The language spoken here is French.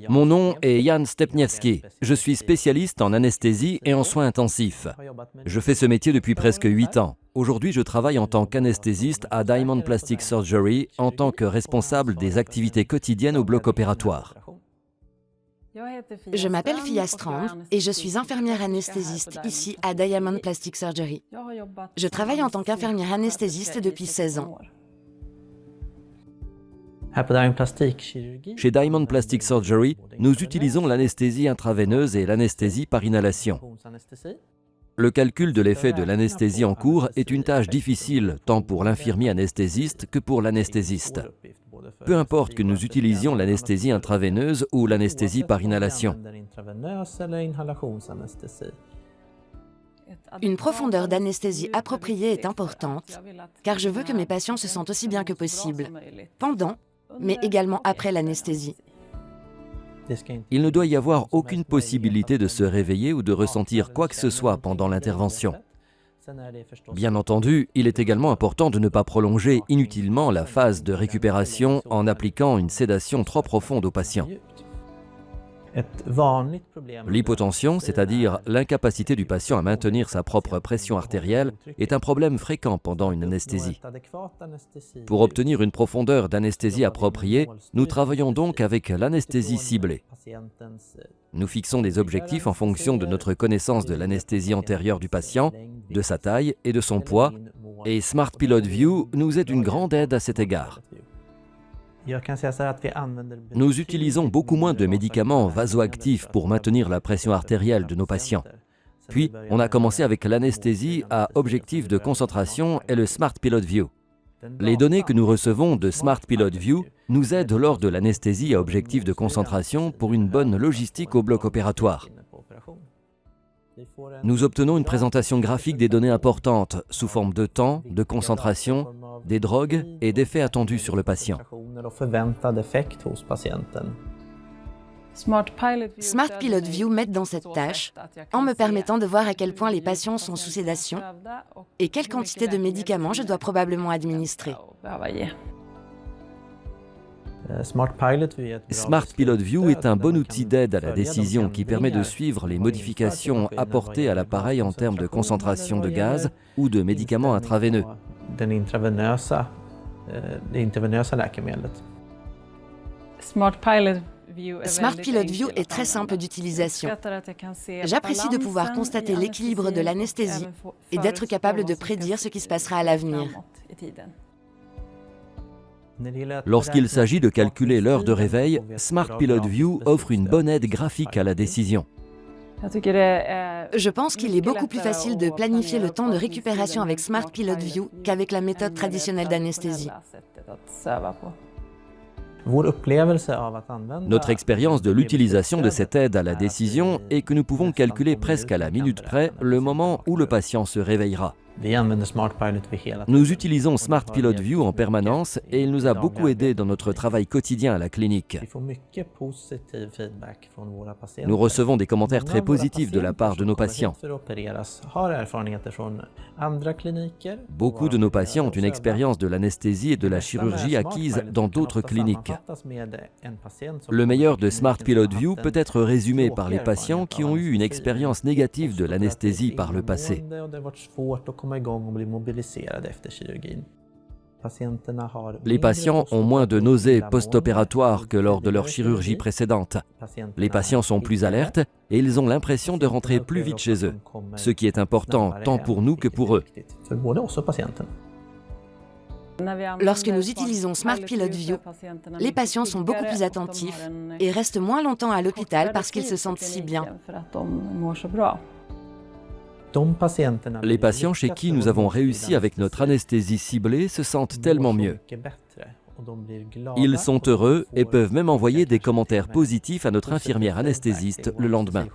Mon nom est Jan Stepniewski. Je suis spécialiste en anesthésie et en soins intensifs. Je fais ce métier depuis presque 8 ans. Aujourd'hui, je travaille en tant qu'anesthésiste à Diamond Plastic Surgery en tant que responsable des activités quotidiennes au bloc opératoire. Je m'appelle Fia Strand et je suis infirmière anesthésiste ici à Diamond Plastic Surgery. Je travaille en tant qu'infirmière anesthésiste depuis 16 ans. Chez Diamond Plastic Surgery, nous utilisons l'anesthésie intraveineuse et l'anesthésie par inhalation. Le calcul de l'effet de l'anesthésie en cours est une tâche difficile tant pour l'infirmier anesthésiste que pour l'anesthésiste. Peu importe que nous utilisions l'anesthésie intraveineuse ou l'anesthésie par inhalation. Une profondeur d'anesthésie appropriée est importante, car je veux que mes patients se sentent aussi bien que possible, pendant, mais également après l'anesthésie. Il ne doit y avoir aucune possibilité de se réveiller ou de ressentir quoi que ce soit pendant l'intervention. Bien entendu, il est également important de ne pas prolonger inutilement la phase de récupération en appliquant une sédation trop profonde au patient. L'hypotension, c'est-à-dire l'incapacité du patient à maintenir sa propre pression artérielle, est un problème fréquent pendant une anesthésie. Pour obtenir une profondeur d'anesthésie appropriée, nous travaillons donc avec l'anesthésie ciblée. Nous fixons des objectifs en fonction de notre connaissance de l'anesthésie antérieure du patient, de sa taille et de son poids, et Smart Pilot View nous est d'une grande aide à cet égard. Nous utilisons beaucoup moins de médicaments vasoactifs pour maintenir la pression artérielle de nos patients. Puis, on a commencé avec l'anesthésie à objectif de concentration et le Smart Pilot View. Les données que nous recevons de Smart Pilot View nous aident lors de l'anesthésie à objectif de concentration pour une bonne logistique au bloc opératoire. Nous obtenons une présentation graphique des données importantes sous forme de temps, de concentration, des drogues et d'effets attendus sur le patient. Smart Pilot View m'aide dans cette tâche en me permettant de voir à quel point les patients sont sous sédation et quelle quantité de médicaments je dois probablement administrer. Smart Pilot View est un bon outil d'aide à la décision qui permet de suivre les modifications apportées à l'appareil en termes de concentration de gaz ou de médicaments intraveineux. Smart Pilot View est très simple d'utilisation. J'apprécie de pouvoir constater l'équilibre de l'anesthésie et d'être capable de prédire ce qui se passera à l'avenir. Lorsqu'il s'agit de calculer l'heure de réveil, Smart Pilot View offre une bonne aide graphique à la décision. Je pense qu'il est beaucoup plus facile de planifier le temps de récupération avec Smart Pilot View qu'avec la méthode traditionnelle d'anesthésie. Notre expérience de l'utilisation de cette aide à la décision est que nous pouvons calculer presque à la minute près le moment où le patient se réveillera. Nous utilisons Smart Pilot View en permanence et il nous a beaucoup aidé dans notre travail quotidien à la clinique. Nous recevons des commentaires très positifs de la part de nos patients. Beaucoup de nos patients ont une expérience de l'anesthésie et de la chirurgie acquise dans d'autres cliniques. Le meilleur de Smart Pilot View peut être résumé par les patients qui ont eu une expérience négative de l'anesthésie par le passé. Les patients ont moins de nausées post-opératoires que lors de leur chirurgie précédente. Les patients sont plus alertes et ils ont l'impression de rentrer plus vite chez eux, ce qui est important tant pour nous que pour eux. Lorsque nous utilisons Smart Pilot View, les patients sont beaucoup plus attentifs et restent moins longtemps à l'hôpital parce qu'ils se sentent si bien. Les patients chez qui nous avons réussi avec notre anesthésie ciblée se sentent tellement mieux. Ils sont heureux et peuvent même envoyer des commentaires positifs à notre infirmière anesthésiste le lendemain.